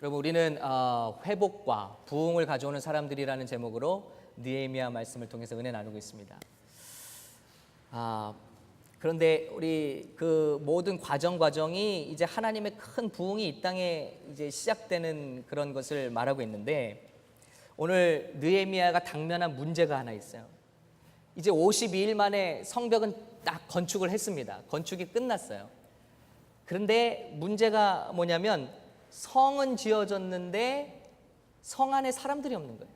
여러분, 우리는 회복과 부흥을 가져오는 사람들이라는 제목으로 느헤미야 말씀을 통해서 은혜 나누고 있습니다. 그런데 우리 그 모든 과정이 이제 하나님의 큰 부흥이 이 땅에 이제 시작되는 그런 것을 말하고 있는데, 오늘 느헤미야가 당면한 문제가 하나 있어요. 이제 52일 만에 성벽은 딱 건축을 했습니다. 건축이 끝났어요. 그런데 문제가 뭐냐면 성은 지어졌는데 성 안에 사람들이 없는 거예요.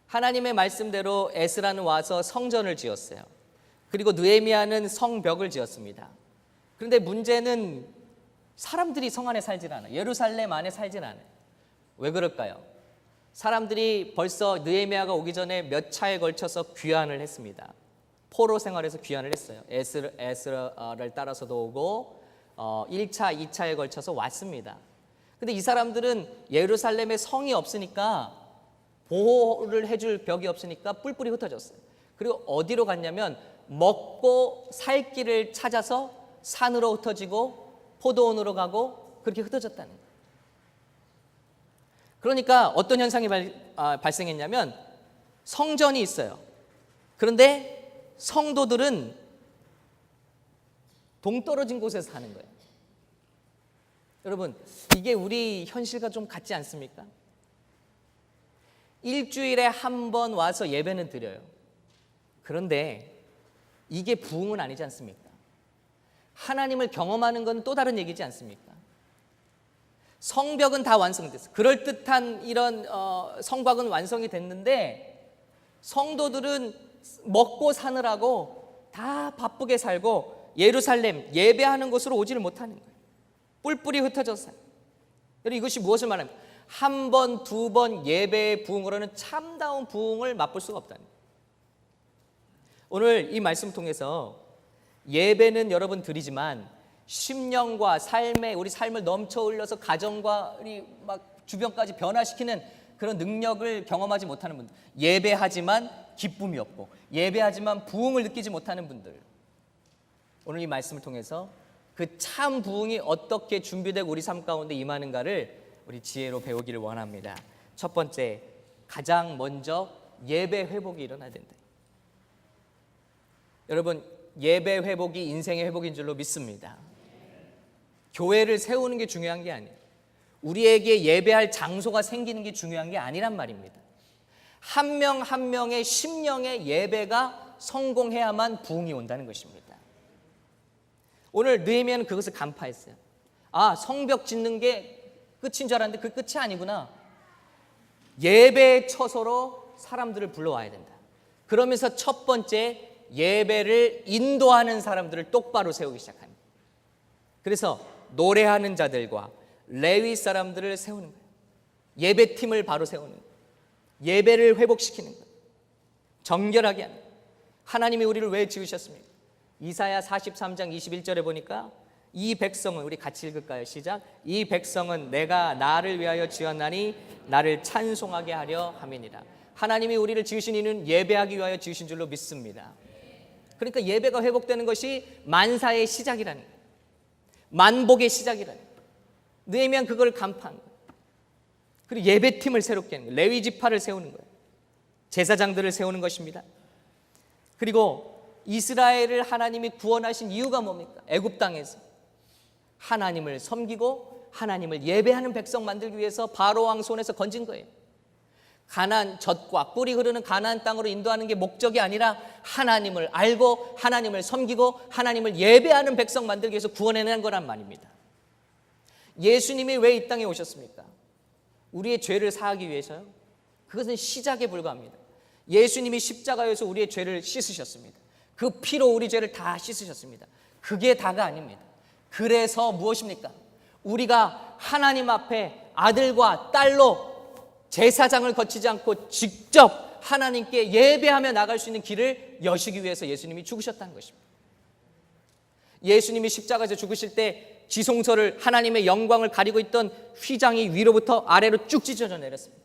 하나님의 말씀대로 에스라는 와서 성전을 지었어요. 그리고 느헤미야는 성벽을 지었습니다. 그런데 문제는 사람들이 성 안에 살질 않아요. 예루살렘 안에 살질 않아요. 왜 그럴까요? 사람들이 벌써 느헤미야가 오기 전에 몇 차에 걸쳐서 귀환을 했습니다. 포로 생활에서 귀환을 했어요. 에스라를 따라서도 오고 1차, 2차에 걸쳐서 왔습니다. 근데 이 사람들은 예루살렘에 성이 없으니까, 보호를 해줄 벽이 없으니까 뿔뿔이 흩어졌어요. 그리고 어디로 갔냐면 먹고 살 길을 찾아서 산으로 흩어지고 포도원으로 가고 그렇게 흩어졌다는 거예요. 그러니까 어떤 현상이 발생했냐면 성전이 있어요. 그런데 성도들은 동떨어진 곳에서 사는 거예요. 여러분, 이게 우리 현실과 좀 같지 않습니까? 일주일에 한 번 와서 예배는 드려요. 그런데 이게 부흥은 아니지 않습니까? 하나님을 경험하는 건 또 다른 얘기지 않습니까? 성벽은 다 완성됐어요. 그럴듯한 이런 성곽은 완성이 됐는데 성도들은 먹고 사느라고 다 바쁘게 살고 예루살렘 예배하는 곳으로 오지를 못하는 거예요. 뿔뿔이 흩어졌어요. 여러분, 이것이 무엇을 말합니까? 한 번, 두 번 예배의 부흥으로는 참다운 부흥을 맛볼 수가 없다는 거예요. 오늘 이 말씀 통해서 예배는 여러분 드리지만 심령과 삶에 우리 삶을 넘쳐 흘려서 가정과 우리 막 주변까지 변화시키는 그런 능력을 경험하지 못하는 분들, 예배하지만 기쁨이 없고 예배하지만 부흥을 느끼지 못하는 분들, 오늘 이 말씀을 통해서 그 참 부흥이 어떻게 준비되고 우리 삶 가운데 임하는가를 우리 지혜로 배우기를 원합니다. 첫 번째, 가장 먼저 예배 회복이 일어나야 된다. 여러분, 예배 회복이 인생의 회복인 줄로 믿습니다. 교회를 세우는 게 중요한 게 아니에요. 우리에게 예배할 장소가 생기는 게 중요한 게 아니란 말입니다. 한 명 한 명의 심령의 예배가 성공해야만 부흥이 온다는 것입니다. 오늘 느헤미야는 그것을 간파했어요. 성벽 짓는 게 끝인 줄 알았는데 그 끝이 아니구나. 예배의 처소로 사람들을 불러와야 된다. 그러면서 첫 번째, 예배를 인도하는 사람들을 똑바로 세우기 시작합니다. 그래서 노래하는 자들과 레위 사람들을 세우는 거예요. 예배팀을 바로 세우는 거예요. 예배를 회복시키는 거예요. 정결하게 하는 거예요. 하나님이 우리를 왜 지으셨습니까? 이사야 43장 21절에 보니까 이 백성은, 우리 같이 읽을까요? 시작. 이 백성은 내가 나를 위하여 지었나니 나를 찬송하게 하려 함이니라. 하나님이 우리를 지으신 이는 예배하기 위하여 지으신 줄로 믿습니다. 그러니까 예배가 회복되는 것이 만사의 시작이라는 거예요. 만복의 시작이라는 거예요. 느헤미야는 그걸 간파한 거예요. 그리고 예배팀을 새롭게 하는 거예요. 레위 지파를 세우는 거예요. 제사장들을 세우는 것입니다. 그리고 이스라엘을 하나님이 구원하신 이유가 뭡니까? 애굽 땅에서 하나님을 섬기고 하나님을 예배하는 백성 만들기 위해서 바로 왕 손에서 건진 거예요. 가나안, 젖과 꿀이 흐르는 가나안 땅으로 인도하는 게 목적이 아니라 하나님을 알고 하나님을 섬기고 하나님을 예배하는 백성 만들기 위해서 구원해낸 거란 말입니다. 예수님이 왜 이 땅에 오셨습니까? 우리의 죄를 사하기 위해서요? 그것은 시작에 불과합니다. 예수님이 십자가에서 우리의 죄를 씻으셨습니다. 그 피로 우리 죄를 다 씻으셨습니다. 그게 다가 아닙니다. 그래서 무엇입니까? 우리가 하나님 앞에 아들과 딸로 제사장을 거치지 않고 직접 하나님께 예배하며 나갈 수 있는 길을 여시기 위해서 예수님이 죽으셨다는 것입니다. 예수님이 십자가에서 죽으실 때 지성소를, 하나님의 영광을 가리고 있던 휘장이 위로부터 아래로 쭉 찢어져 내렸습니다.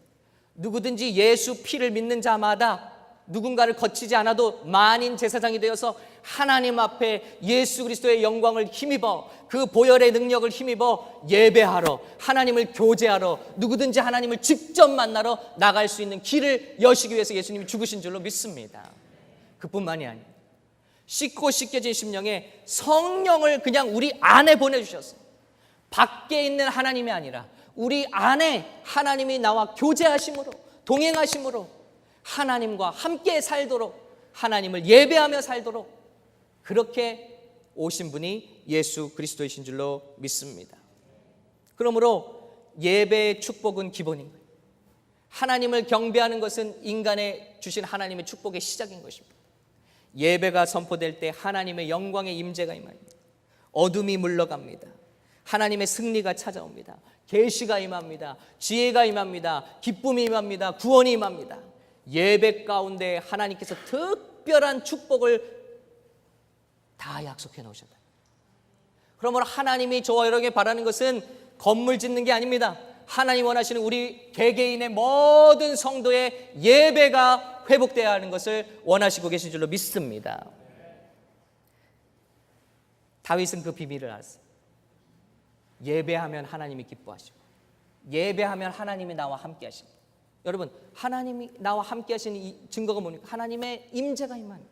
누구든지 예수 피를 믿는 자마다 누군가를 거치지 않아도 만인 제사장이 되어서 하나님 앞에 예수 그리스도의 영광을 힘입어 그 보혈의 능력을 힘입어 예배하러 하나님을 교제하러 누구든지 하나님을 직접 만나러 나갈 수 있는 길을 여시기 위해서 예수님이 죽으신 줄로 믿습니다. 그뿐만이 아니에요. 씻고 씻겨진 심령에 성령을 그냥 우리 안에 보내주셨어요. 밖에 있는 하나님이 아니라 우리 안에 하나님이 나와 교제하심으로 동행하심으로 하나님과 함께 살도록 하나님을 예배하며 살도록 그렇게 오신 분이 예수 그리스도이신 줄로 믿습니다. 그러므로 예배의 축복은 기본인 거예요. 하나님을 경배하는 것은 인간에 주신 하나님의 축복의 시작인 것입니다. 예배가 선포될 때 하나님의 영광의 임재가 임합니다. 어둠이 물러갑니다. 하나님의 승리가 찾아옵니다. 계시가 임합니다. 지혜가 임합니다. 기쁨이 임합니다. 구원이 임합니다. 예배 가운데 하나님께서 특별한 축복을 다 약속해 놓으셨다. 그러므로 하나님이 저와 여러분에게 바라는 것은 건물 짓는 게 아닙니다. 하나님 원하시는 우리 개개인의 모든 성도의 예배가 회복되어야 하는 것을 원하시고 계신 줄로 믿습니다. 다윗은 그 비밀을 알았어요. 예배하면 하나님이 기뻐하시고 예배하면 하나님이 나와 함께 하십니다. 여러분, 하나님이 나와 함께 하시는 이 증거가 뭡니까? 하나님의 임재가 임합니다.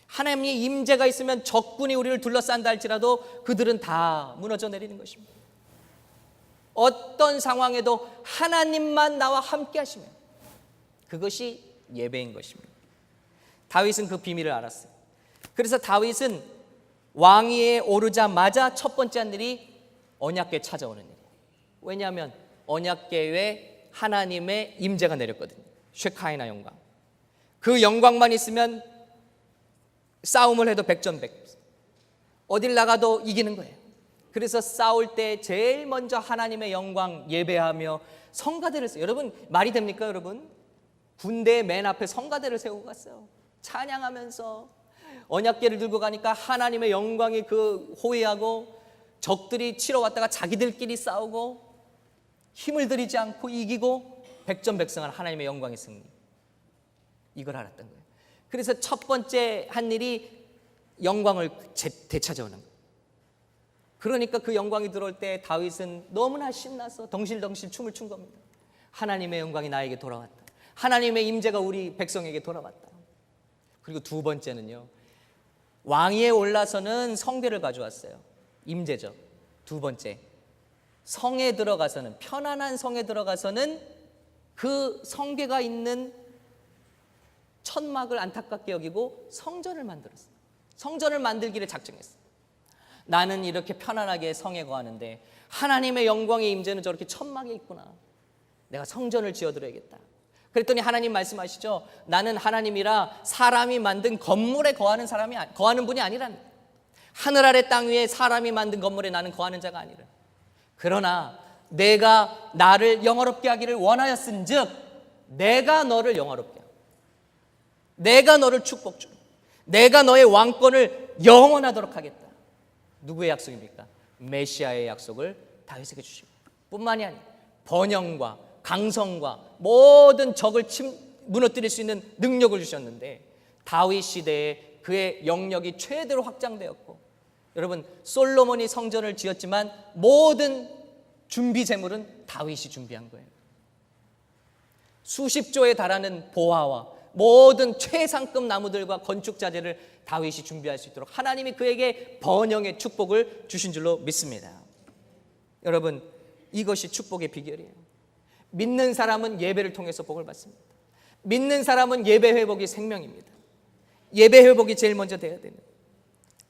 하나님의 임재가 있으면 적군이 우리를 둘러싼다 할지라도 그들은 다 무너져 내리는 것입니다. 어떤 상황에도 하나님만 나와 함께 하시면 그것이 예배인 것입니다. 다윗은 그 비밀을 알았어요. 그래서 다윗은 왕위에 오르자마자 첫 번째 한 일이 언약궤 찾아오는 일이에요. 왜냐하면 언약궤에 하나님의 임재가 내렸거든요. 쉐카이나 영광. 그 영광만 있으면 싸움을 해도 백전백승. 어딜 나가도 이기는 거예요. 그래서 싸울 때 제일 먼저 하나님의 영광 예배하며 성가대를 세워요. 여러분, 말이 됩니까 여러분? 군대 맨 앞에 성가대를 세우고 갔어요. 찬양하면서 언약궤를 들고 가니까 하나님의 영광이 그 호위하고 적들이 치러 왔다가 자기들끼리 싸우고 힘을 들이지 않고 이기고 백전백승한 하나님의 영광의 승리. 이걸 알았던 거예요. 그래서 첫 번째 한 일이 영광을 되찾아오는 거예요. 그러니까 그 영광이 들어올 때 다윗은 너무나 신나서 덩실덩실 춤을 춘 겁니다. 하나님의 영광이 나에게 돌아왔다. 하나님의 임재가 우리 백성에게 돌아왔다. 그리고 두 번째는요, 왕위에 올라서는 성궤를 가져왔어요. 임재죠. 두 번째, 성에 들어가서는, 편안한 성에 들어가서는 그 성궤가 있는 천막을 안타깝게 여기고 성전을 만들었어요. 성전을 만들기를 작정했어요. 나는 이렇게 편안하게 성에 거하는데 하나님의 영광의 임재는 저렇게 천막에 있구나. 내가 성전을 지어드려야겠다. 그랬더니 하나님 말씀하시죠. 나는 하나님이라 사람이 만든 건물에 거하는 분이 아니란. 하늘 아래 땅 위에 사람이 만든 건물에 나는 거하는 자가 아니라. 그러나 내가 나를 영화롭게 하기를 원하였은즉 내가 너를 영화롭게 하고 내가 너를 축복 주고 내가 너의 왕권을 영원하도록 하겠다. 누구의 약속입니까? 메시아의 약속을 다윗에게 주시고 뿐만이 아니라 번영과 강성과 모든 적을 무너뜨릴 수 있는 능력을 주셨는데 다윗 시대에 그의 영역이 최대로 확장되었고, 여러분, 솔로몬이 성전을 지었지만 모든 준비 재물은 다윗이 준비한 거예요. 수십조에 달하는 보화와 모든 최상급 나무들과 건축 자재를 다윗이 준비할 수 있도록 하나님이 그에게 번영의 축복을 주신 줄로 믿습니다. 여러분, 이것이 축복의 비결이에요. 믿는 사람은 예배를 통해서 복을 받습니다. 믿는 사람은 예배 회복이 생명입니다. 예배 회복이 제일 먼저 돼야 됩니다.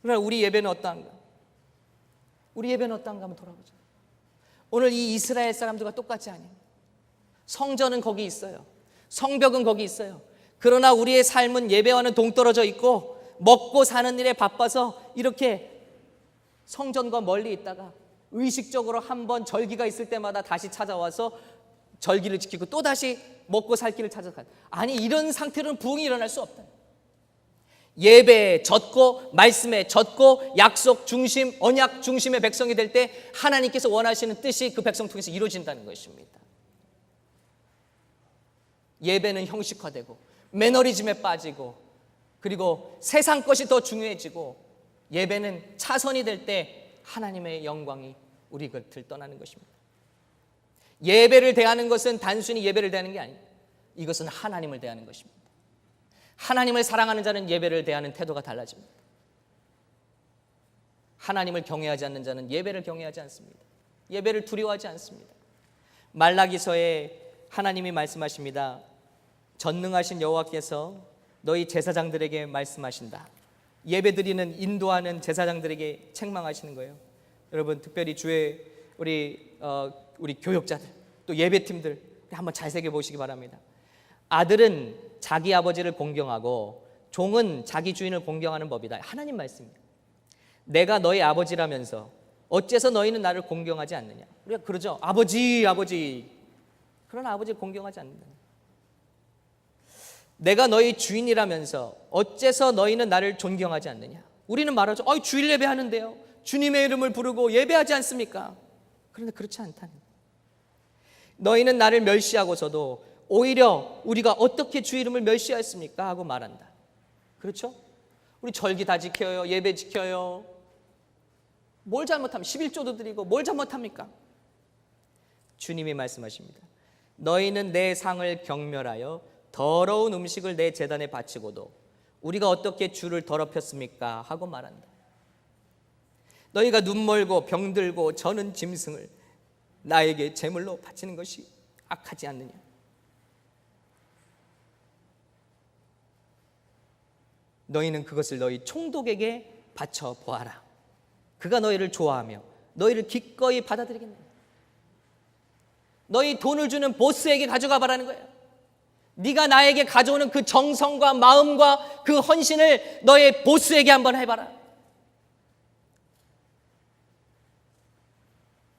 그러나 우리 예배는 어떠한가? 우리 예배는 어떠한가 한번 돌아보죠. 오늘 이 이스라엘 사람들과 똑같지 않아요. 성전은 거기 있어요. 성벽은 거기 있어요. 그러나 우리의 삶은 예배와는 동떨어져 있고 먹고 사는 일에 바빠서 이렇게 성전과 멀리 있다가 의식적으로 한번 절기가 있을 때마다 다시 찾아와서 절기를 지키고 또다시 먹고 살 길을 찾아가요. 아니, 이런 상태로는 부흥이 일어날 수 없다. 예배에 젖고 말씀에 젖고 약속 중심, 언약 중심의 백성이 될 때 하나님께서 원하시는 뜻이 그 백성 통해서 이루어진다는 것입니다. 예배는 형식화되고 매너리즘에 빠지고 그리고 세상 것이 더 중요해지고 예배는 차선이 될 때 하나님의 영광이 우리 곁을 떠나는 것입니다. 예배를 대하는 것은 단순히 예배를 대하는 게 아닙니다. 이것은 하나님을 대하는 것입니다. 하나님을 사랑하는 자는 예배를 대하는 태도가 달라집니다. 하나님을 경외하지 않는 자는 예배를 경외하지 않습니다. 예배를 두려워하지 않습니다. 말라기서에 하나님이 말씀하십니다. 전능하신 여호와께서 너희 제사장들에게 말씀하신다. 예배드리는 인도하는 제사장들에게 책망하시는 거예요. 여러분, 특별히 주의 우리 교역자들 또 예배팀들 한번 잘 새겨보시기 바랍니다. 아들은 자기 아버지를 공경하고 종은 자기 주인을 공경하는 법이다. 하나님 말씀입니다. 내가 너희 아버지라면서 어째서 너희는 나를 공경하지 않느냐. 우리가 그러죠. 아버지. 그러나 아버지를 공경하지 않는다. 내가 너희 주인이라면서 어째서 너희는 나를 존경하지 않느냐. 우리는 말하죠. 주일 예배하는데요. 주님의 이름을 부르고 예배하지 않습니까? 그런데 그렇지 않다는 거예요. 너희는 나를 멸시하고서도 오히려 우리가 어떻게 주 이름을 멸시했습니까? 하고 말한다. 그렇죠? 우리 절기 다 지켜요. 예배 지켜요. 뭘 잘못하면 11조도 드리고 뭘 잘못합니까? 주님이 말씀하십니다. 너희는 내 상을 경멸하여 더러운 음식을 내 제단에 바치고도 우리가 어떻게 주를 더럽혔습니까? 하고 말한다. 너희가 눈멀고 병들고 저는 짐승을 나에게 제물로 바치는 것이 악하지 않느냐. 너희는 그것을 너희 총독에게 바쳐 보아라. 그가 너희를 좋아하며 너희를 기꺼이 받아들이겠느냐. 너희 돈을 주는 보스에게 가져가 봐라는 거예요. 네가 나에게 가져오는 그 정성과 마음과 그 헌신을 너의 보스에게 한번 해봐라.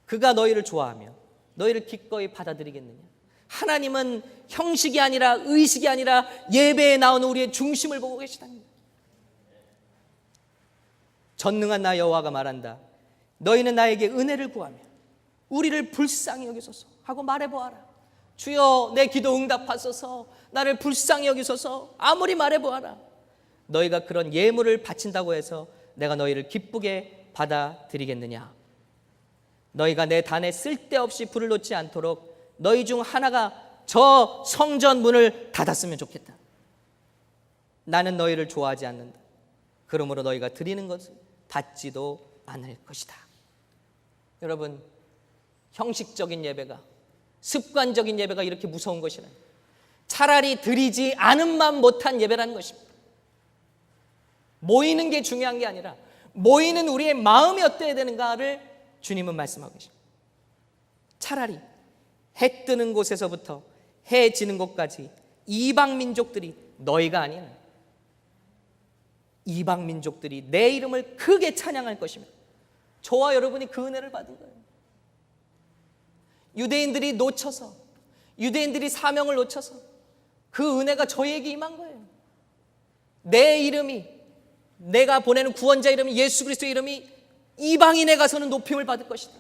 그가 너희를 좋아하며 너희를 기꺼이 받아들이겠느냐. 하나님은 형식이 아니라 의식이 아니라 예배에 나오는 우리의 중심을 보고 계시다는 거예요. 전능한 나 여호와가 말한다. 너희는 나에게 은혜를 구하며 우리를 불쌍히 여기소서 하고 말해보아라. 주여 내 기도 응답하소서. 나를 불쌍히 여기소서. 아무리 말해보아라. 너희가 그런 예물을 바친다고 해서 내가 너희를 기쁘게 받아들이겠느냐. 너희가 내 단에 쓸데없이 불을 놓지 않도록 너희 중 하나가 저 성전 문을 닫았으면 좋겠다. 나는 너희를 좋아하지 않는다. 그러므로 너희가 드리는 것을 받지도 않을 것이다. 여러분, 형식적인 예배가, 습관적인 예배가 이렇게 무서운 것이라. 차라리 드리지 않음만 못한 예배라는 것입니다. 모이는 게 중요한 게 아니라 모이는 우리의 마음이 어때야 되는가를 주님은 말씀하고 계십니다. 차라리 해 뜨는 곳에서부터 해 지는 곳까지 이방 민족들이, 너희가 아닌 이방 민족들이 내 이름을 크게 찬양할 것이며 저와 여러분이 그 은혜를 받은 거예요. 유대인들이 놓쳐서, 유대인들이 사명을 놓쳐서 그 은혜가 저희에게 임한 거예요. 내 이름이, 내가 보내는 구원자 이름이, 예수 그리스도의 이름이 이방인에 가서는 높임을 받을 것이다.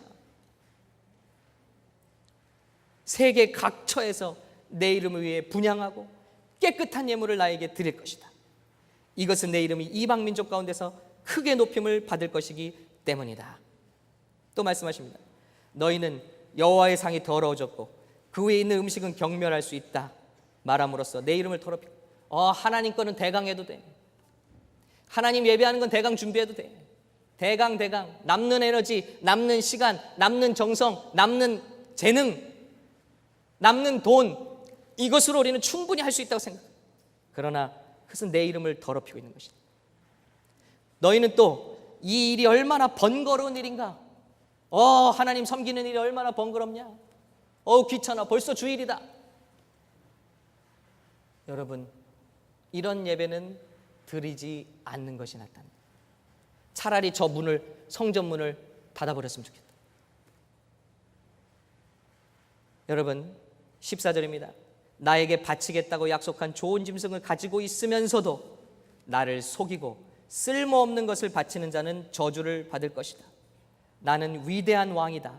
세계 각처에서 내 이름을 위해 분향하고 깨끗한 예물을 나에게 드릴 것이다. 이것은 내 이름이 이방 민족 가운데서 크게 높임을 받을 것이기 때문이다. 또 말씀하십니다. 너희는 여호와의 상이 더러워졌고 그 위에 있는 음식은 경멸할 수 있다 말함으로써 내 이름을 더럽히고, 하나님 거는 대강 해도 돼. 하나님 예배하는 건 대강 준비해도 돼. 대강 남는 에너지, 남는 시간, 남는 정성, 남는 재능, 남는 돈, 이것으로 우리는 충분히 할 수 있다고 생각해. 그러나 그것은 내 이름을 더럽히고 있는 것이다. 너희는 또 이 일이 얼마나 번거로운 일인가. 하나님 섬기는 일이 얼마나 번거롭냐. 귀찮아, 벌써 주일이다. 여러분, 이런 예배는 드리지 않는 것이 낫다. 차라리 저 문을, 성전 문을 닫아버렸으면 좋겠다. 여러분, 14절입니다. 나에게 바치겠다고 약속한 좋은 짐승을 가지고 있으면서도 나를 속이고 쓸모없는 것을 바치는 자는 저주를 받을 것이다. 나는 위대한 왕이다.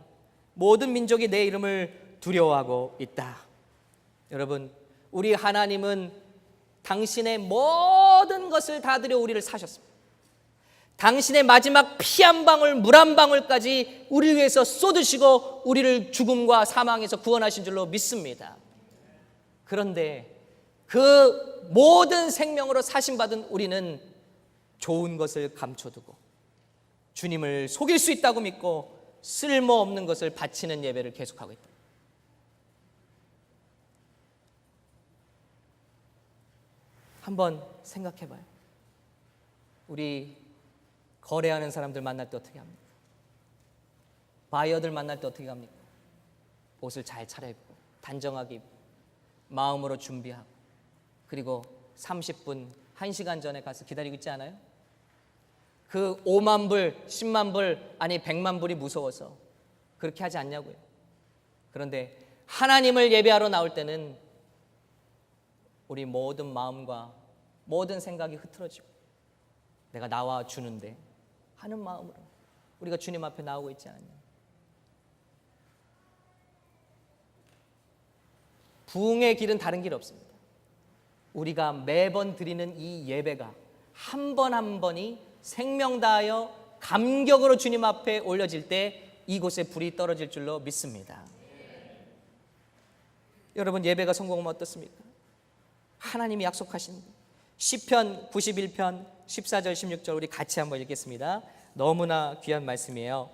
모든 민족이 내 이름을 두려워하고 있다. 여러분, 우리 하나님은 당신의 모든 것을 다 드려 우리를 사셨습니다. 당신의 마지막 피 한 방울, 물 한 방울까지 우리를 위해서 쏟으시고 우리를 죽음과 사망에서 구원하신 줄로 믿습니다. 그런데 그 모든 생명으로 사심받은 우리는 좋은 것을 감춰두고 주님을 속일 수 있다고 믿고 쓸모없는 것을 바치는 예배를 계속하고 있다. 한번 생각해 봐요. 우리 거래하는 사람들 만날 때 어떻게 합니까? 바이어들 만날 때 어떻게 합니까? 옷을 잘 차려입고 단정하게 입고 마음으로 준비하고 그리고 30분, 1시간 전에 가서 기다리고 있지 않아요? 그 5만 불, 10만 불, 아니 100만 불이 무서워서 그렇게 하지 않냐고요. 그런데 하나님을 예배하러 나올 때는 우리 모든 마음과 모든 생각이 흐트러지고 내가 나와 주는데 하는 마음으로 우리가 주님 앞에 나오고 있지 않느냐. 부흥의 길은 다른 길 없습니다. 우리가 매번 드리는 이 예배가 한 번 한 번이 생명 다하여 감격으로 주님 앞에 올려질 때 이곳에 불이 떨어질 줄로 믿습니다. 여러분, 예배가 성공하면 어떻습니까? 하나님이 약속하신 시편 91편 14절 16절 우리 같이 한번 읽겠습니다. 너무나 귀한 말씀이에요.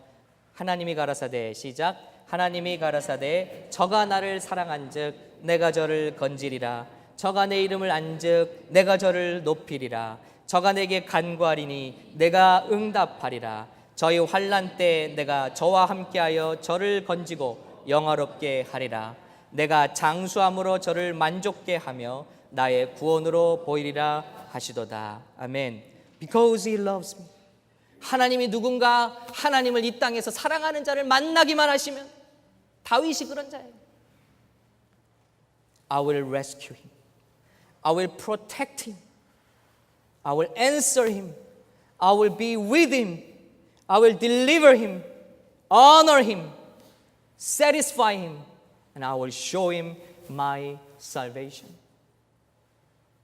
하나님이 가라사대 시작. 하나님이 가라사대 저가 나를 사랑한즉 내가 저를 건지리라. 저가 내 이름을 안즉 내가 저를 높이리라. 저가 내게 간구하리니 내가 응답하리라. 저희 환난 때 내가 저와 함께하여 저를 건지고 영화롭게 하리라. 내가 장수함으로 저를 만족케 하며 나의 구원으로 보이리라 하시도다. 아멘. Because he loves me. 하나님이 누군가 하나님을 이 땅에서 사랑하는 자를 만나기만 하시면 다윗이 그런 자예요. I will rescue him. I will protect him. I will answer him. I will be with him. I will deliver him. Honor him. Satisfy him. And I will show him my salvation.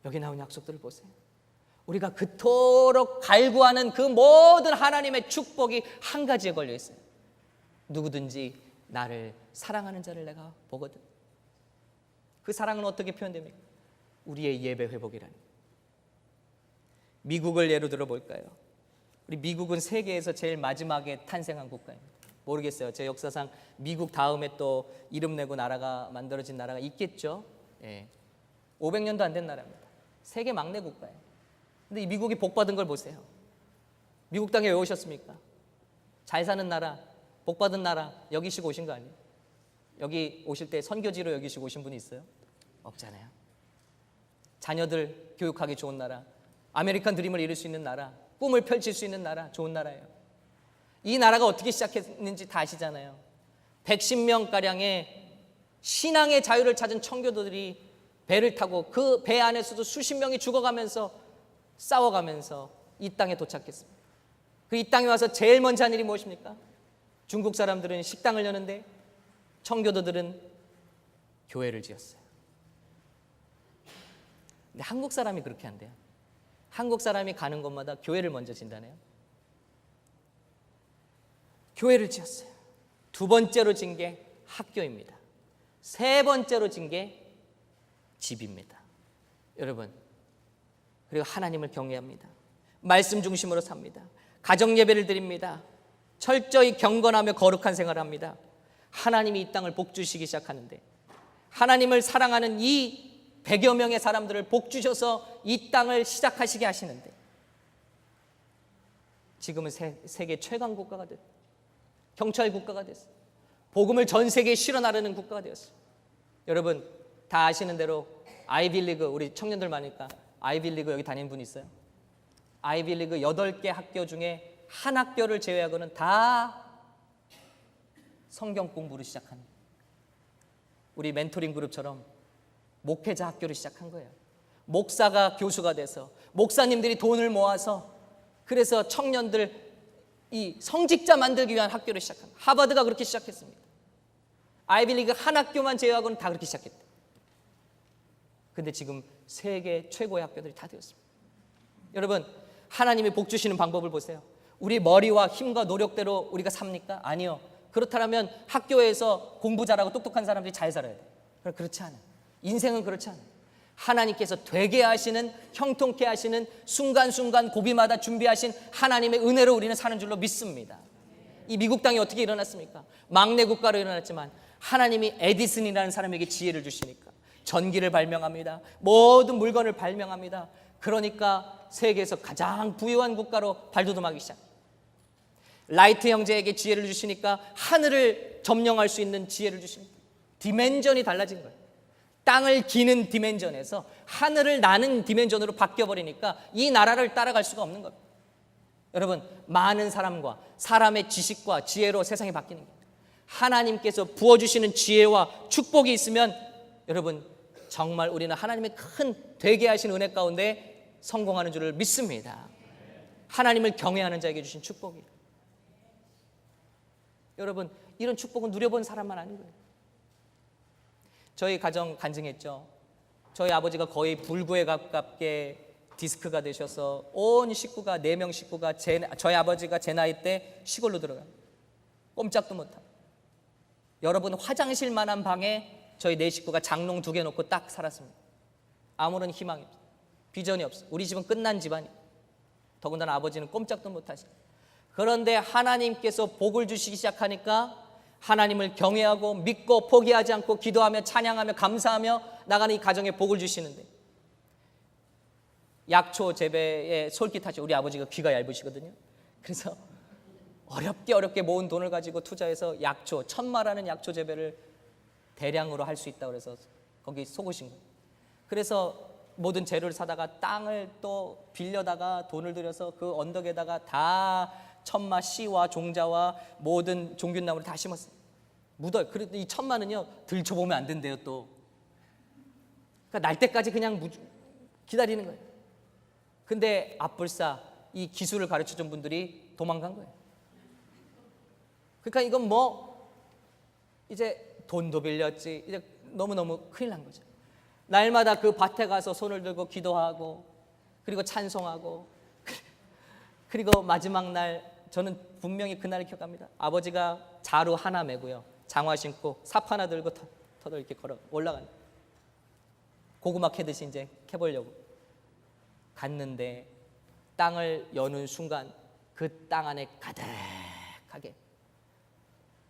여기 나온 약속들을 보세요. 우리가 그토록 갈구하는 그 모든 하나님의 축복이 한 가지에 걸려 있어요. 누구든지 나를 사랑하는 자를 내가 보거든. 그 사랑은 어떻게 표현됩니까? 우리의 예배 회복이라는. 미국을 예로 들어 볼까요? 우리 미국은 세계에서 제일 마지막에 탄생한 국가입니다. 모르겠어요. 제 역사상 미국 다음에 또 이름 내고 나라가 만들어진 나라가 있겠죠. 예. 500년도 안 된 나라입니다. 세계 막내 국가예요. 근데 이 미국이 복 받은 걸 보세요. 미국 땅에 왜 오셨습니까? 잘 사는 나라, 복 받은 나라 여기시고 오신 거 아니에요? 여기 오실 때 선교지로 여기시고 오신 분이 있어요? 없잖아요. 자녀들 교육하기 좋은 나라, 아메리칸 드림을 이룰 수 있는 나라, 꿈을 펼칠 수 있는 나라, 좋은 나라예요. 이 나라가 어떻게 시작했는지 다 아시잖아요. 110명가량의 신앙의 자유를 찾은 청교도들이 배를 타고 그 배 안에서도 수십 명이 죽어가면서 싸워가면서 이 땅에 도착했습니다. 그 이 땅에 와서 제일 먼저 한 일이 무엇입니까? 중국 사람들은 식당을 여는데 청교도들은 교회를 지었어요. 근데 한국 사람이 그렇게 한대요. 한국 사람이 가는 곳마다 교회를 먼저 진다네요. 교회를 지었어요. 두 번째로 진 게 학교입니다. 세 번째로 진 게 집입니다. 여러분, 그리고 하나님을 경외합니다. 말씀 중심으로 삽니다. 가정 예배를 드립니다. 철저히 경건하며 거룩한 생활을 합니다. 하나님이 이 땅을 복 주시기 시작하는데 하나님을 사랑하는 이 100여 명의 사람들을 복 주셔서 이 땅을 시작하시게 하시는데 지금은 세계 최강 국가가 됐어요. 경찰 국가가 됐어요. 복음을 전 세계에 실어 나르는 국가가 되었어요. 여러분 다 아시는 대로 아이비리그, 우리 청년들 많으니까 아이비리그 여기 다니는 분 있어요? 아이비리그 8개 학교 중에 한 학교를 제외하고는 다 성경 공부를 시작한, 우리 멘토링 그룹처럼 목회자 학교를 시작한 거예요. 목사가 교수가 돼서 목사님들이 돈을 모아서 그래서 청년들 이 성직자 만들기 위한 학교를 시작한, 하버드가 그렇게 시작했습니다. 아이비리그 한 학교만 제외하고는 다 그렇게 시작했다. 근데 지금 세계 최고의 학교들이 다 되었습니다. 여러분, 하나님이 복 주시는 방법을 보세요. 우리 머리와 힘과 노력대로 우리가 삽니까? 아니요. 그렇다면 학교에서 공부 잘하고 똑똑한 사람들이 잘 살아야 돼요. 그렇지 않아요. 인생은 그렇지 않아요. 하나님께서 되게 하시는, 형통케 하시는, 순간순간 고비마다 준비하신 하나님의 은혜로 우리는 사는 줄로 믿습니다. 이 미국 땅이 어떻게 일어났습니까? 막내 국가로 일어났지만 하나님이 에디슨이라는 사람에게 지혜를 주시니까 전기를 발명합니다. 모든 물건을 발명합니다. 그러니까 세계에서 가장 부유한 국가로 발돋움하기 시작합니다. 라이트 형제에게 지혜를 주시니까 하늘을 점령할 수 있는 지혜를 주십니다. 디멘전이 달라진 거예요. 땅을 기는 디멘전에서 하늘을 나는 디멘전으로 바뀌어버리니까 이 나라를 따라갈 수가 없는 겁니다. 여러분, 많은 사람과 사람의 지식과 지혜로 세상이 바뀌는 겁니다. 하나님께서 부어주시는 지혜와 축복이 있으면 여러분, 정말 우리는 하나님의 큰 되게 하신 은혜 가운데 성공하는 줄을 믿습니다. 하나님을 경외하는 자에게 주신 축복이에요. 여러분, 이런 축복은 누려본 사람만 아닌 거예요. 저희 가정 간증했죠. 저희 아버지가 거의 불구에 가깝게 디스크가 되셔서 온 식구가 4명 식구가 저희 아버지가 제 나이 때 시골로 들어가요. 꼼짝도 못하고. 여러분, 화장실만한 방에 저희 4식구가 장롱 2개 놓고 딱 살았습니다. 아무런 희망이 없어요. 비전이 없어요. 우리 집은 끝난 집안이에요. 더군다나 아버지는 꼼짝도 못하시고. 그런데 하나님께서 복을 주시기 시작하니까 하나님을 경외하고 믿고 포기하지 않고 기도하며 찬양하며 감사하며 나가는 이 가정에 복을 주시는데, 약초 재배에 솔깃하죠. 우리 아버지가 귀가 얇으시거든요. 그래서 어렵게 모은 돈을 가지고 투자해서 약초, 천마라는 약초 재배를 대량으로 할 수 있다고 해서 거기 속으신 거예요. 그래서 모든 재료를 사다가 땅을 또 빌려다가 돈을 들여서 그 언덕에다가 다 천마 씨와 종자와 모든 종균나무를 다 심었어요. 묻어요. 그래도 이 천마는요, 들춰보면 안 된대요 또. 그러니까 날 때까지 그냥 기다리는 거예요. 근데 앞불사 이 기술을 가르쳐준 분들이 도망간 거예요. 그러니까 이건 뭐 이제 돈도 빌렸지, 이제 너무너무 큰일 난 거죠. 날마다 그 밭에 가서 손을 들고 기도하고 그리고 찬송하고 그리고 마지막 날 저는 분명히 그날을 기억합니다. 아버지가 자루 하나 메고요, 장화 신고 삽 하나 들고 터덜 이렇게 걸어 올라가는, 고구마 캐듯이 이제 캐보려고 갔는데 땅을 여는 순간 그 땅 안에 가득하게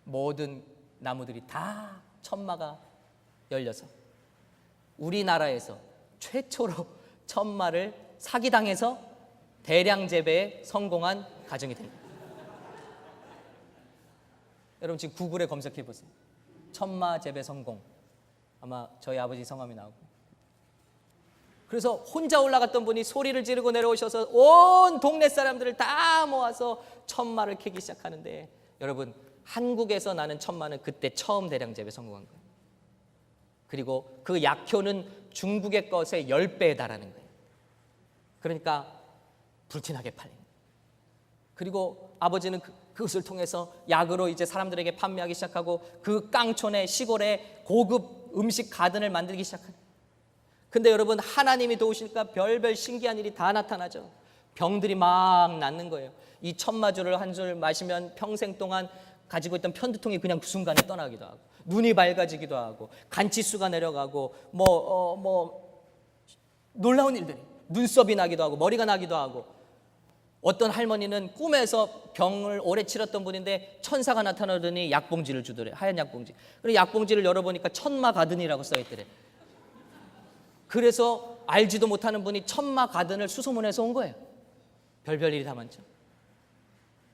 모든 나무들이 다 천마가 열려서 우리나라에서 최초로 천마를 사기당해서 대량 재배에 성공한 가정이 됩니다. 여러분 지금 구글에 검색해 보세요. 천마 재배 성공. 아마 저희 아버지 성함이 나오고. 그래서 혼자 올라갔던 분이 소리를 지르고 내려오셔서 온 동네 사람들을 다 모아서 천마를 캐기 시작하는데, 여러분 한국에서 나는 천마는 그때 처음 대량 재배 성공한 거예요. 그리고 그 약효는 중국의 것의 10배에 달하는 거예요. 그러니까 불티나게 팔린 거예요. 그리고 아버지는 그것을 통해서 약으로 이제 사람들에게 판매하기 시작하고 그 깡촌의 시골에 고급 음식 가든을 만들기 시작한. 근데 여러분 하나님이 도우시니까 별별 신기한 일이 다 나타나죠. 병들이 막 낫는 거예요. 이 천마주를 한 술 마시면 평생 동안 가지고 있던 편두통이 그냥 그 순간에 떠나기도 하고, 눈이 밝아지기도 하고, 간치수가 내려가고, 놀라운 일들이, 눈썹이 나기도 하고 머리가 나기도 하고, 어떤 할머니는 꿈에서 병을 오래 치렀던 분인데 천사가 나타나더니 약봉지를 주더래. 하얀 약봉지. 그리고 약봉지를 열어보니까 천마 가든이라고 써있더래. 그래서 알지도 못하는 분이 천마 가든을 수소문해서 온 거예요. 별별 일이 다 많죠.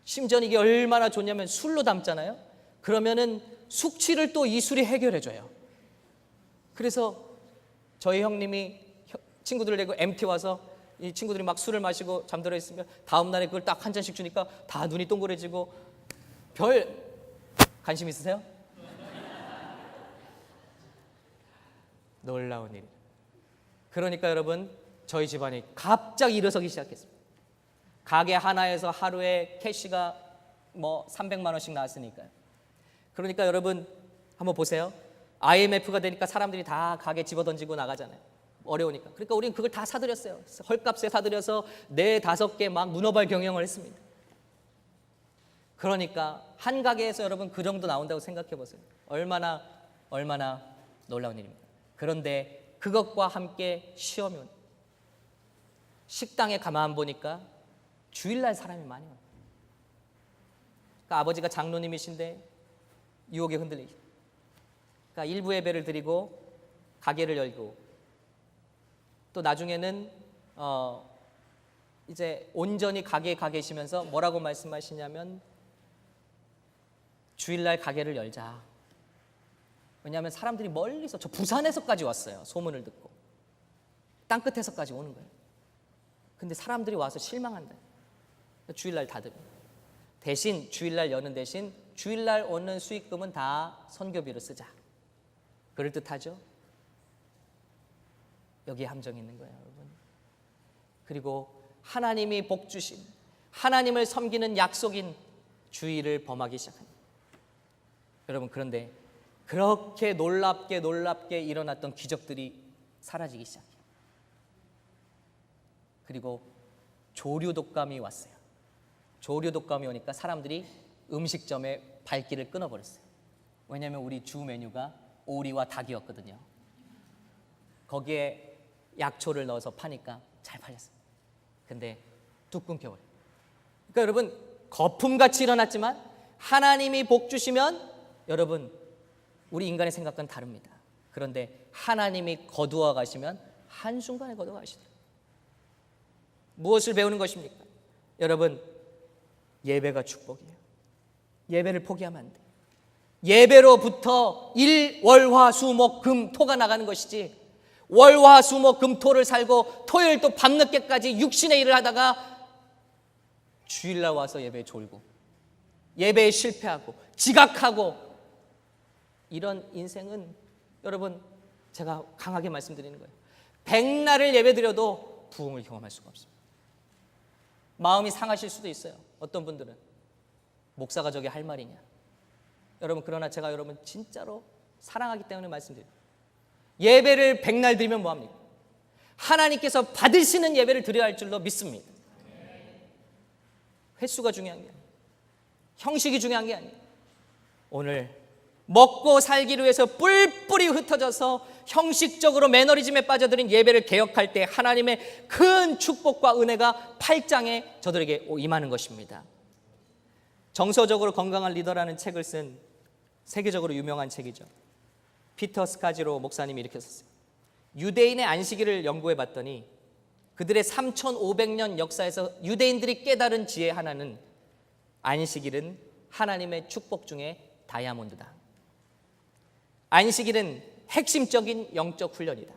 심지어 이게 얼마나 좋냐면 술로 담잖아요. 그러면은 숙취를 또 이 술이 해결해줘요. 그래서 저희 형님이 친구들을 데리고 MT 와서 이 친구들이 막 술을 마시고 잠들어 있으면 다음 날에 그걸 딱 한 잔씩 주니까 다 눈이 동그래지고. 별 관심 있으세요? 놀라운 일. 그러니까 여러분 저희 집안이 갑자기 일어서기 시작했습니다. 가게 하나에서 하루에 캐시가 300만 원씩 나왔으니까요. 그러니까 여러분 한번 보세요. IMF가 되니까 사람들이 다 가게 집어던지고 나가잖아요. 어려우니까. 그러니까 우리는 그걸 다 사들였어요. 헐값에 사들여서 4-5개 막 문어발 경영을 했습니다. 그러니까 한 가게에서 여러분 그 정도 나온다고 생각해 보세요. 얼마나 놀라운 일입니다. 그런데 그것과 함께 시험이 옵니다. 식당에 가만 보니까 주일날 사람이 많이 와요. 그러니까 아버지가 장로님이신데 유혹에 흔들리죠. 그러니까 일부 예배를 드리고 가게를 열고 또 나중에는 이제 온전히 가게에 가 계시면서 뭐라고 말씀하시냐면 주일날 가게를 열자. 왜냐하면 사람들이 멀리서 저 부산에서까지 왔어요. 소문을 듣고 땅끝에서까지 오는 거예요. 근데 사람들이 와서 실망한다. 주일날 닫으면 대신 주일날 여는 대신 주일날 오는 수익금은 다 선교비로 쓰자. 그럴듯하죠? 여기에 함정이 있는 거예요, 여러분. 그리고 하나님이 복 주신 하나님을 섬기는 약속인 주일을 범하기 시작합니다. 여러분, 그런데 그렇게 놀랍게 일어났던 기적들이 사라지기 시작해요. 그리고 조류 독감이 왔어요. 조류 독감이 오니까 사람들이 음식점에 발길을 끊어버렸어요. 왜냐하면 우리 주 메뉴가 오리와 닭이었거든요. 거기에 약초를 넣어서 파니까 잘 팔렸어요. 근데 뚝 끊겨버려요. 그러니까 여러분, 거품같이 일어났지만 하나님이 복 주시면 여러분, 우리 인간의 생각과는 다릅니다. 그런데 하나님이 거두어 가시면 한순간에 거두어 가시더라고요. 무엇을 배우는 것입니까? 여러분, 예배가 축복이에요. 예배를 포기하면 안 돼요. 예배로부터 월화수목금토가 나가는 것이지, 월화수목금토를 살고 토요일 또 밤늦게까지 육신의 일을 하다가 주일날 와서 예배에 졸고 예배에 실패하고 지각하고 이런 인생은 여러분, 제가 강하게 말씀드리는 거예요. 백날을 예배드려도 부흥을 경험할 수가 없습니다. 마음이 상하실 수도 있어요. 어떤 분들은 목사가 저게 할 말이냐. 여러분, 그러나 제가 여러분 진짜로 사랑하기 때문에 말씀드려요. 예배를 백날 드리면 뭐합니까? 하나님께서 받으시는 예배를 드려야 할 줄로 믿습니다. 횟수가 중요한 게 아니에요. 형식이 중요한 게 아니에요. 오늘 먹고 살기를 위해서 뿔뿔이 흩어져서 형식적으로 매너리즘에 빠져들인 예배를 개혁할 때 하나님의 큰 축복과 은혜가 팔짱에 저들에게 임하는 것입니다. 정서적으로 건강한 리더라는 책을 쓴 세계적으로 유명한 책이죠. 피터 스카지로 목사님이 이렇게 썼어요. 유대인의 안식일을 연구해 봤더니 그들의 3,500년 역사에서 유대인들이 깨달은 지혜 하나는 안식일은 하나님의 축복 중에 다이아몬드다. 안식일은 핵심적인 영적 훈련이다.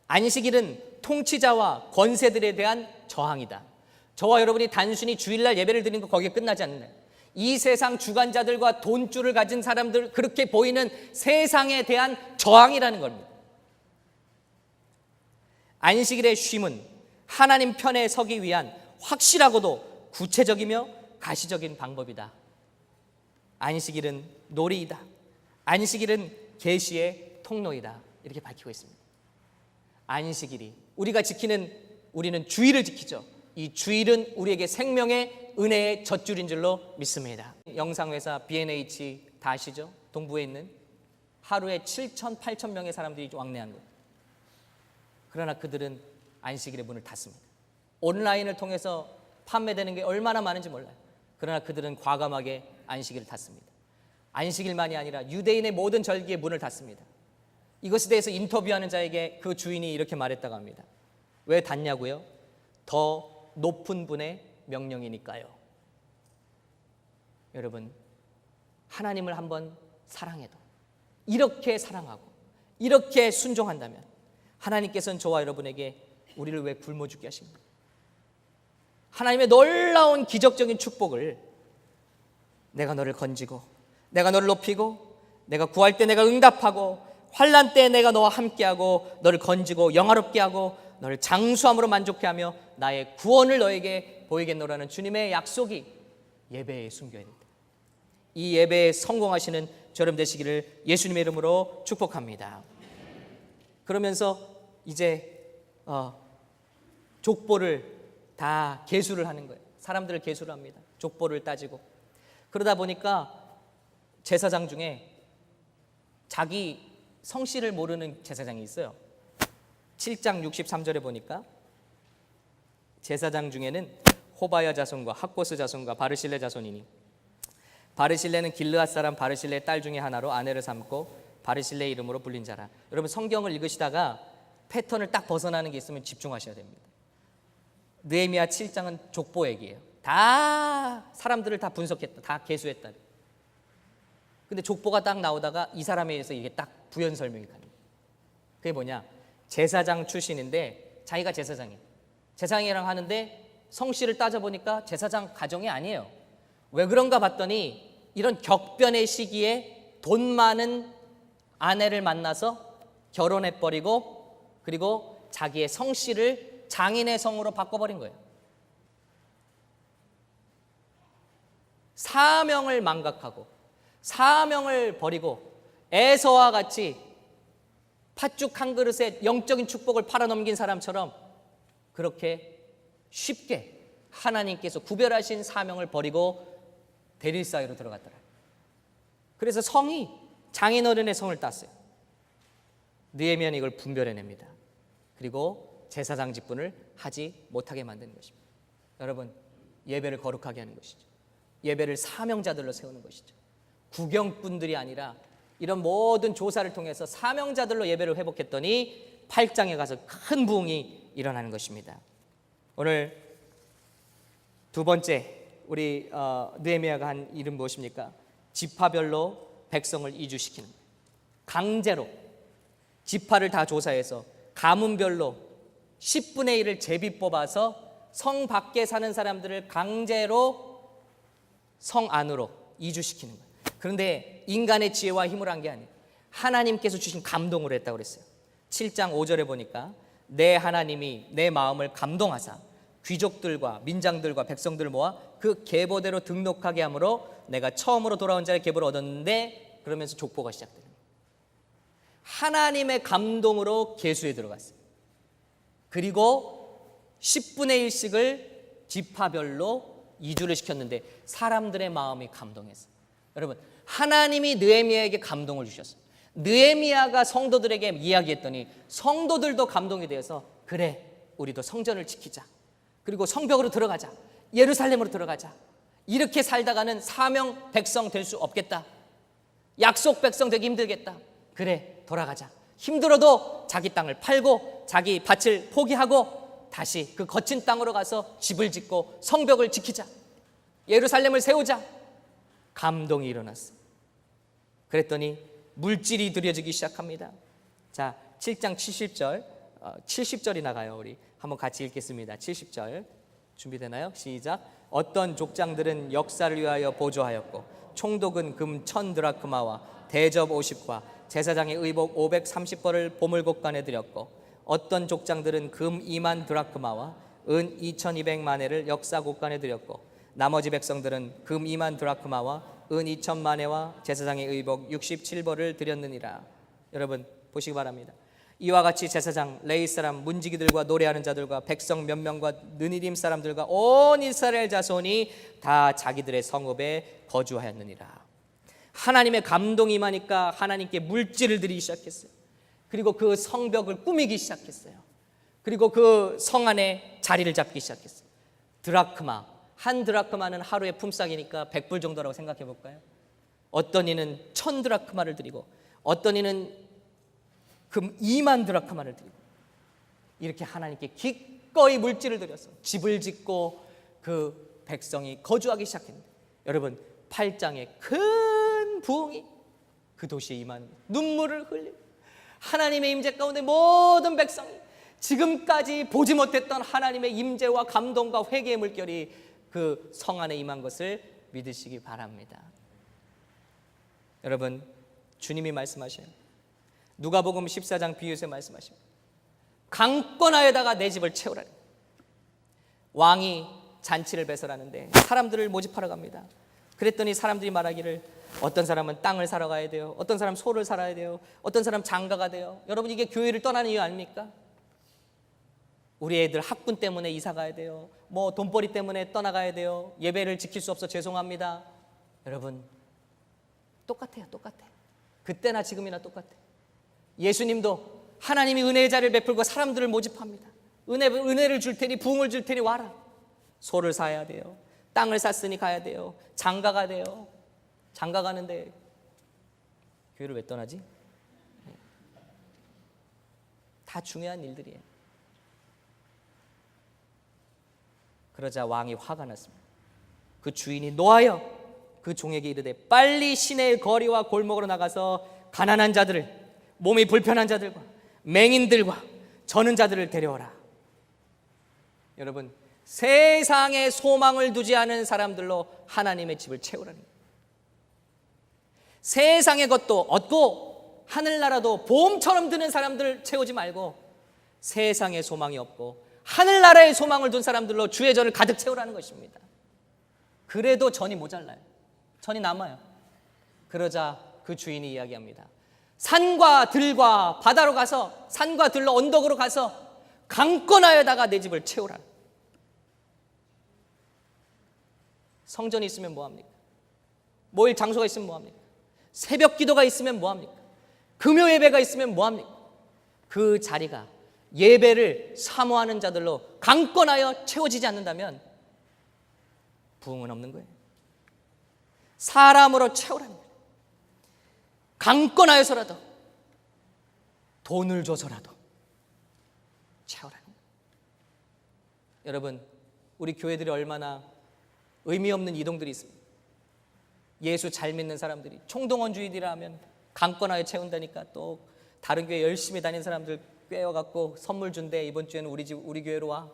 안식일은 통치자와 권세들에 대한 저항이다. 저와 여러분이 단순히 주일날 예배를 드리는 거 거기에 끝나지 않는다. 이 세상 주관자들과 돈줄을 가진 사람들, 그렇게 보이는 세상에 대한 저항이라는 겁니다. 안식일의 쉼은 하나님 편에 서기 위한 확실하고도 구체적이며 가시적인 방법이다. 안식일은 놀이이다. 안식일은 계시의 통로이다. 이렇게 밝히고 있습니다. 안식일이 우리는 주일을 지키죠. 이 주일은 우리에게 생명의 은혜의 젖줄인 줄로 믿습니다. 영상회사 B&H 다 아시죠? 동부에 있는 하루에 7천, 8천 명의 사람들이 왕래한 거예요. 그러나 그들은 안식일의 문을 닫습니다. 온라인을 통해서 판매되는 게 얼마나 많은지 몰라요. 그러나 그들은 과감하게 안식일을 닫습니다. 안식일만이 아니라 유대인의 모든 절기의 문을 닫습니다. 이것에 대해서 인터뷰하는 자에게 그 주인이 이렇게 말했다고 합니다. 왜 닫냐고요? 더 높은 분의 명령이니까요. 여러분, 하나님을 한번 사랑해도 이렇게 사랑하고 이렇게 순종한다면 하나님께서는 저와 여러분에게 우리를 왜 굶어 죽게 하십니까? 하나님의 놀라운 기적적인 축복을, 내가 너를 건지고 내가 너를 높이고 내가 구할 때 내가 응답하고 환난 때 내가 너와 함께하고 너를 건지고 영화롭게 하고 너를 장수함으로 만족케 하며 나의 구원을 너에게 보이겠노라는 주님의 약속이 예배에 숨겨 있습니다. 이 예배에 성공하시는 저름 되시기를 예수님의 이름으로 축복합니다. 그러면서 이제 족보를 다 계수를 하는 거예요. 사람들을 계수를 합니다. 족보를 따지고. 그러다 보니까 제사장 중에 자기 성씨를 모르는 제사장이 있어요. 7장 63절에 보니까 제사장 중에는 호바야 자손과 학고스 자손과 바르실레 자손이니 바르실레는 길르앗 사람 바르실레의 딸 중에 하나로 아내를 삼고 바르실레 이름으로 불린 자라. 여러분 성경을 읽으시다가 패턴을 딱 벗어나는 게 있으면 집중하셔야 됩니다. 느헤미야 7장은 족보 얘기예요. 다 사람들을 다 분석했다. 다 계수했다. 근데 족보가 딱 나오다가 이 사람에 의해서 이게 딱 부연 설명이 가는 거예요. 그게 뭐냐? 제사장 출신인데 자기가 제사장이에요. 제사장이랑 하는데 성씨를 따져보니까 제사장 가정이 아니에요. 왜 그런가 봤더니 이런 격변의 시기에 돈 많은 아내를 만나서 결혼해버리고 그리고 자기의 성씨를 장인의 성으로 바꿔버린 거예요. 사명을 망각하고 사명을 버리고 에서와 같이 팥죽 한 그릇에 영적인 축복을 팔아넘긴 사람처럼 그렇게 쉽게 하나님께서 구별하신 사명을 버리고 대릴 사이로 들어갔더라. 그래서 성이 장인어른의 성을 땄어요. 느헤미야는 이걸 분별해냅니다. 그리고 제사장 직분을 하지 못하게 만드는 것입니다. 여러분, 예배를 거룩하게 하는 것이죠. 예배를 사명자들로 세우는 것이죠. 구경꾼들이 아니라 이런 모든 조사를 통해서 사명자들로 예배를 회복했더니 8장에 가서 큰 부흥이 일어나는 것입니다. 오늘 두 번째 우리 느헤미야가 한 일은 무엇입니까? 지파별로 백성을 이주시키는 거예요. 강제로 지파를 다 조사해서 가문별로 10분의 1을 제비 뽑아서 성 밖에 사는 사람들을 강제로 성 안으로 이주시키는 거예요. 그런데 인간의 지혜와 힘으로 한 게 아니에요. 하나님께서 주신 감동으로 했다고 그랬어요. 7장 5절에 보니까 내 하나님이 내 마음을 감동하사 귀족들과 민장들과 백성들을 모아 그 계보대로 등록하게 함으로 내가 처음으로 돌아온 자의 계보를 얻었는데, 그러면서 족보가 시작되는 거예요. 하나님의 감동으로 계수에 들어갔어요. 그리고 10분의 1씩을 지파별로 이주를 시켰는데 사람들의 마음이 감동했어요. 여러분, 하나님이 느헤미야에게 감동을 주셨어요. 느헤미야가 성도들에게 이야기했더니 성도들도 감동이 되어서 그래, 우리도 성전을 지키자. 그리고 성벽으로 들어가자. 예루살렘으로 들어가자. 이렇게 살다가는 사명 백성 될 수 없겠다. 약속 백성 되기 힘들겠다. 그래, 돌아가자. 힘들어도 자기 땅을 팔고 자기 밭을 포기하고 다시 그 거친 땅으로 가서 집을 짓고 성벽을 지키자. 예루살렘을 세우자. 감동이 일어났어. 그랬더니 물질이 드려지기 시작합니다. 자, 7장 70절, 70절이 나가요. 우리 한번 같이 읽겠습니다. 70절 준비되나요? 시작. 어떤 족장들은 역사를 위하여 보조하였고 총독은 금 1000드라크마와 대접 50과 제사장의 의복 530벌을 보물곡간에 드렸고 어떤 족장들은 금 2만 드라크마와 은 2200만회를 역사곡간에 드렸고 나머지 백성들은 금 2만 드라크마와 은 2000만회와 제사장의 의복 67벌을 드렸느니라. 여러분 보시기 바랍니다. 이와 같이 제사장, 레위 사람, 문지기들과 노래하는 자들과 백성 몇 명과 느니림 사람들과 온 이스라엘 자손이 다 자기들의 성읍에 거주하였느니라. 하나님의 감동이 임하니까 하나님께 물질을 드리기 시작했어요. 그리고 그 성벽을 꾸미기 시작했어요. 그리고 그 성 안에 자리를 잡기 시작했어요. 드라크마, 한 드라크마는 하루의 품삯이니까 100불 정도라고 생각해 볼까요? 어떤 이는 1000드라크마를 드리고 어떤 이는 금 2만 드라크마를 드리고 이렇게 하나님께 기꺼이 물질을 드려서 집을 짓고 그 백성이 거주하기 시작했는데, 여러분 8장에 큰 부흥이 그 도시에 임하는, 눈물을 흘리고 하나님의 임재 가운데 모든 백성이 지금까지 보지 못했던 하나님의 임재와 감동과 회개의 물결이 그 성 안에 임한 것을 믿으시기 바랍니다. 여러분, 주님이 말씀하셔요. 누가복음 14장 비유에서 말씀하십니다. 강권하여다가 내 집을 채우라니. 왕이 잔치를 배설하는데 사람들을 모집하러 갑니다. 그랬더니 사람들이 말하기를 어떤 사람은 땅을 사러 가야 돼요. 어떤 사람 소를 살아야 돼요. 어떤 사람 장가가 돼요. 여러분, 이게 교회를 떠나는 이유 아닙니까? 우리 애들 학군 때문에 이사 가야 돼요. 뭐 돈벌이 때문에 떠나가야 돼요. 예배를 지킬 수 없어 죄송합니다. 여러분, 똑같아요. 똑같아. 그때나 지금이나 똑같아. 예수님도 하나님이 은혜의 자리를 베풀고 사람들을 모집합니다. 은혜를 줄 테니, 부흥을 줄 테니 와라. 소를 사야 돼요. 땅을 샀으니 가야 돼요. 장가 가야 돼요. 장가 가는데 교회를 왜 떠나지? 다 중요한 일들이에요. 그러자 왕이 화가 났습니다. 그 주인이 노하여 그 종에게 이르되 빨리 시내의 거리와 골목으로 나가서 가난한 자들을, 몸이 불편한 자들과 맹인들과 저는 자들을 데려오라. 여러분, 세상에 소망을 두지 않은 사람들로 하나님의 집을 채우라는 거예요. 세상의 것도 얻고 하늘나라도 보험처럼 드는 사람들 채우지 말고 세상에 소망이 없고 하늘나라에 소망을 둔 사람들로 주의 전을 가득 채우라는 것입니다. 그래도 전이 모자라요. 전이 남아요. 그러자 그 주인이 이야기합니다. 산과 들과 바다로 가서, 산과 들로 언덕으로 가서 강권하여다가 내 집을 채우라. 성전이 있으면 뭐합니까? 모일 장소가 있으면 뭐합니까? 새벽 기도가 있으면 뭐합니까? 금요 예배가 있으면 뭐합니까? 그 자리가 예배를 사모하는 자들로 강권하여 채워지지 않는다면 부흥은 없는 거예요. 사람으로 채우라는 거예요. 강권하여서라도, 돈을 줘서라도 채우라는 거예요. 여러분, 우리 교회들이 얼마나 의미 없는 이동들이 있습니다. 예수 잘 믿는 사람들이 총동원주의들이라 하면 강권하여 채운다니까 또 다른 교회 열심히 다니는 사람들 꿰어갖고 선물 준대. 이번 주에는 우리 교회로 와.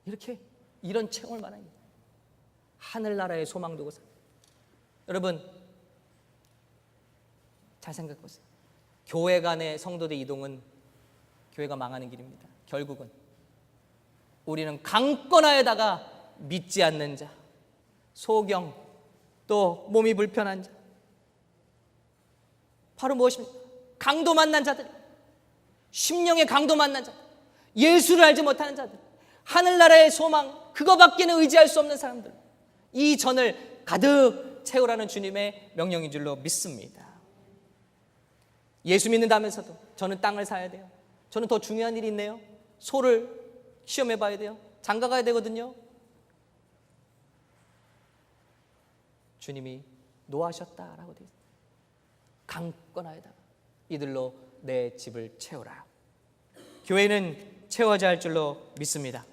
이렇게 이런 체험을 말합니다. 하늘나라에 소망 두고 사. 여러분, 잘 생각해 보세요. 교회 간의 성도들 이동은 교회가 망하는 길입니다. 결국은 우리는 강권하여다가 믿지 않는 자, 소경, 또 몸이 불편한 자, 바로 무엇입니까? 강도 만난 자들, 심령의 강도 만난 자들, 예수를 알지 못하는 자들, 하늘나라의 소망, 그거밖에는 의지할 수 없는 사람들, 이 전을 가득 채우라는 주님의 명령인 줄로 믿습니다. 예수 믿는다면서도 저는 땅을 사야 돼요. 저는 더 중요한 일이 있네요. 소를 시험해 봐야 돼요. 장가 가야 되거든요. 주님이 노하셨다라고 되어 있습니다. 강권하여다 이들로 내 집을 채우라. 교회는 채워져야 할 줄로 믿습니다.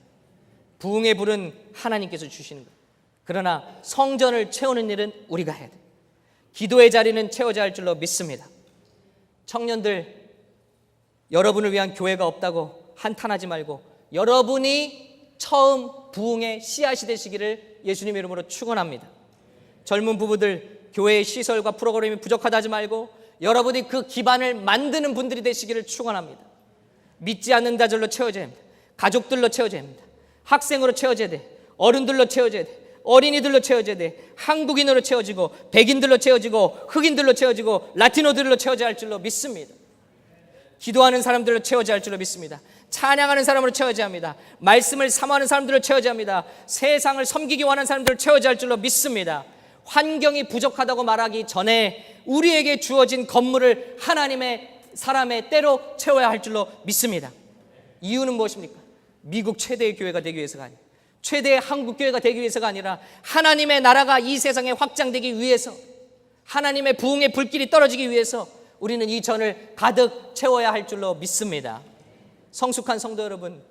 부흥의 불은 하나님께서 주시는 거예요. 그러나 성전을 채우는 일은 우리가 해야 돼요. 기도의 자리는 채워져야 할 줄로 믿습니다. 청년들, 여러분을 위한 교회가 없다고 한탄하지 말고 여러분이 처음 부흥의 씨앗이 되시기를 예수님의 이름으로 축원합니다. 젊은 부부들, 교회의 시설과 프로그램이 부족하다 하지 말고 여러분이 그 기반을 만드는 분들이 되시기를 축원합니다. 믿지 않는 자들로 채워져야 합니다. 가족들로 채워져야 합니다. 학생으로 채워져야 돼. 어른들로 채워져야 돼. 어린이들로 채워져야 돼. 한국인으로 채워지고 백인들로 채워지고 흑인들로 채워지고 라티노들로 채워져야 할 줄로 믿습니다. 기도하는 사람들로 채워져야 할 줄로 믿습니다. 찬양하는 사람으로 채워져야 합니다. 말씀을 사모하는 사람들로 채워져야 합니다. 세상을 섬기기 원하는 사람들로 채워져야 할 줄로 믿습니다. 환경이 부족하다고 말하기 전에 우리에게 주어진 건물을 하나님의 사람의 때로 채워야 할 줄로 믿습니다. 이유는 무엇입니까? 미국 최대의 교회가 되기 위해서가 아니라, 최대의 한국 교회가 되기 위해서가 아니라 하나님의 나라가 이 세상에 확장되기 위해서, 하나님의 부흥의 불길이 떨어지기 위해서 우리는 이 전을 가득 채워야 할 줄로 믿습니다. 성숙한 성도 여러분,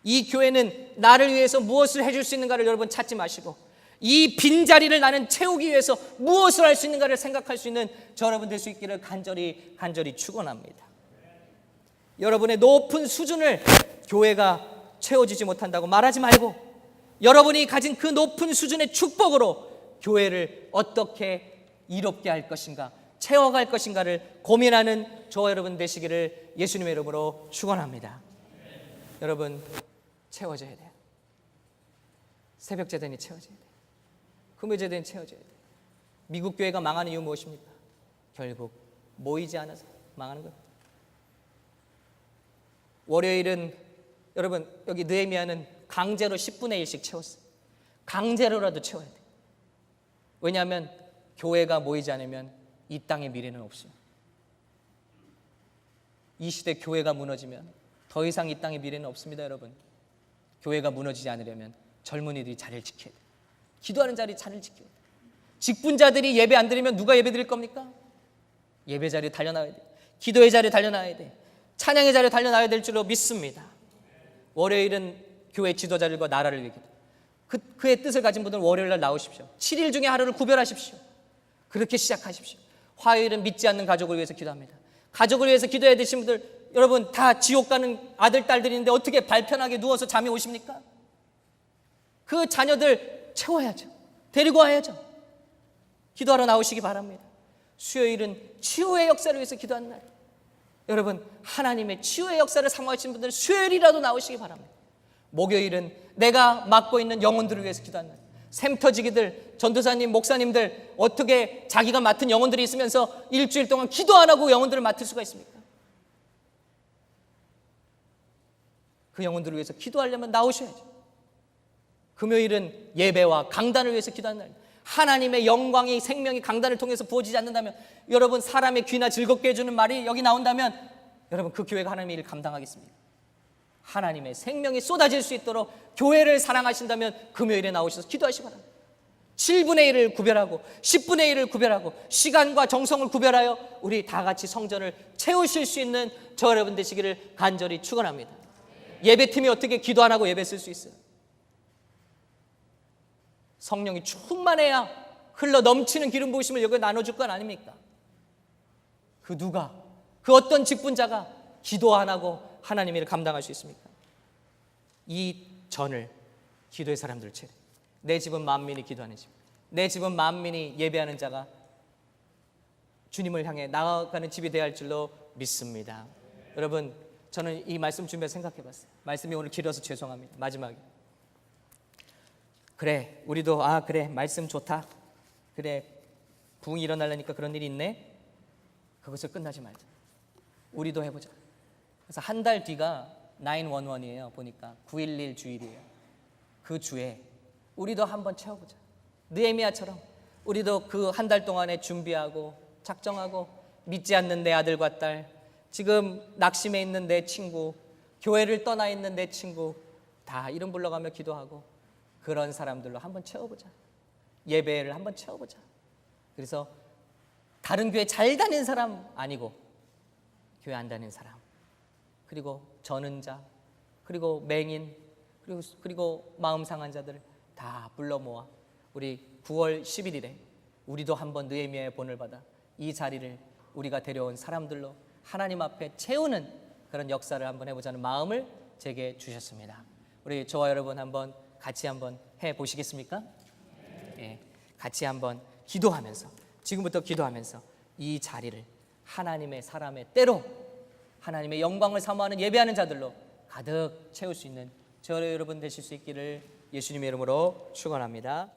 이 교회는 나를 위해서 무엇을 해줄 수 있는가를 여러분 찾지 마시고 이 빈자리를 나는 채우기 위해서 무엇을 할 수 있는가를 생각할 수 있는 저 여러분 될 수 있기를 간절히 축원합니다. 여러분의 높은 수준을 교회가 채워지지 못한다고 말하지 말고 여러분이 가진 그 높은 수준의 축복으로 교회를 어떻게 이롭게 할 것인가, 채워갈 것인가를 고민하는 저와 여러분 되시기를 예수님의 이름으로 축원합니다. 여러분, 채워져야 돼요. 새벽 제단이 채워져야 돼요. 금요 제단이 채워져야 돼요. 미국 교회가 망하는 이유 무엇입니까? 결국 모이지 않아서 망하는 거예요. 월요일은 여러분 여기 느헤미야는 강제로 10분의 1씩 채웠어요. 강제로라도 채워야 돼요. 왜냐하면 교회가 모이지 않으면 이 땅의 미래는 없어요. 이 시대 교회가 무너지면 더 이상 이 땅의 미래는 없습니다. 여러분, 교회가 무너지지 않으려면 젊은이들이 자리를 지켜야 돼요. 기도하는 자리 자리를 지켜야 돼요. 직분자들이 예배 안 드리면 누가 예배 드릴 겁니까? 예배 자리에 달려나와야 돼요. 기도의 자리에 달려나와야 돼요. 찬양의 자리에 달려나와야 될 줄로 믿습니다. 월요일은 교회 지도자들과 나라를 위해 기도. 그의 뜻을 가진 분들은 월요일 날 나오십시오. 7일 중에 하루를 구별하십시오. 그렇게 시작하십시오. 화요일은 믿지 않는 가족을 위해서 기도합니다. 가족을 위해서 기도해야 되신 분들, 여러분 다 지옥 가는 아들 딸들인데 어떻게 발편하게 누워서 잠이 오십니까? 그 자녀들 채워야죠. 데리고 와야죠. 기도하러 나오시기 바랍니다. 수요일은 치유의 역사를 위해서 기도하는 날. 여러분, 하나님의 치유의 역사를 사모하시는 분들은 수요일이라도 나오시기 바랍니다. 목요일은 내가 맡고 있는 영혼들을 위해서 기도하는 날. 샘 터지기들, 전도사님, 목사님들 어떻게 자기가 맡은 영혼들이 있으면서 일주일 동안 기도 안 하고 영혼들을 맡을 수가 있습니까? 그 영혼들을 위해서 기도하려면 나오셔야죠. 금요일은 예배와 강단을 위해서 기도하는 날. 하나님의 영광이 생명이 강단을 통해서 부어지지 않는다면, 여러분 사람의 귀나 즐겁게 해주는 말이 여기 나온다면 여러분 그 교회가 하나님의 일을 감당하겠습니까? 하나님의 생명이 쏟아질 수 있도록 교회를 사랑하신다면 금요일에 나오셔서 기도하시기 바랍니다. 7분의 1을 구별하고 10분의 1을 구별하고 시간과 정성을 구별하여 우리 다 같이 성전을 채우실 수 있는 저 여러분 되시기를 간절히 축원합니다. 예배팀이 어떻게 기도 안 하고 예배 쓸 수 있어요? 성령이 충만해야 흘러 넘치는 기름 부으심을 여기 나눠줄 건 아닙니까? 그 누가, 그 어떤 직분자가 기도 안 하고 하나님의 일을 감당할 수 있습니까? 이 전을 기도의 사람들 채. 내 집은 만민이 기도하는 집, 내 집은 만민이 예배하는 자가 주님을 향해 나아가는 집이 되어야 할 줄로 믿습니다. 여러분, 저는 이 말씀 준비해서 생각해 봤어요. 말씀이 오늘 길어서 죄송합니다. 마지막에 그래, 우리도 그래, 말씀 좋다, 그래, 부흥이 일어나려니까 그런 일이 있네. 그것을 끝나지 말자. 우리도 해보자. 그래서 한 달 뒤가 911이에요. 보니까 911 주일이에요. 그 주에 우리도 한번 채워보자. 느헤미야처럼 우리도 그 한 달 동안에 준비하고 작정하고, 믿지 않는 내 아들과 딸, 지금 낙심해 있는 내 친구, 교회를 떠나 있는 내 친구 다 이름 불러가며 기도하고 그런 사람들로 한번 채워보자. 예배를 한번 채워보자. 그래서 다른 교회 잘 다니는 사람 아니고 교회 안 다니는 사람, 그리고 저는 자, 그리고 맹인, 그리고 마음 상한 자들을 다 불러 모아 우리 9월 11일에 우리도 한번 느헤미야의 본을 받아 이 자리를 우리가 데려온 사람들로 하나님 앞에 채우는 그런 역사를 한번 해보자는 마음을 제게 주셨습니다. 우리 저와 여러분 한번 같이 한번 해보시겠습니까? 예, 같이 한번 기도하면서, 지금부터 기도하면서 이 자리를 하나님의 사람의 때로 하나님의 영광을 사모하는 예배하는 자들로 가득 채울 수 있는 저 여러분 되실 수 있기를 예수님의 이름으로 축원합니다.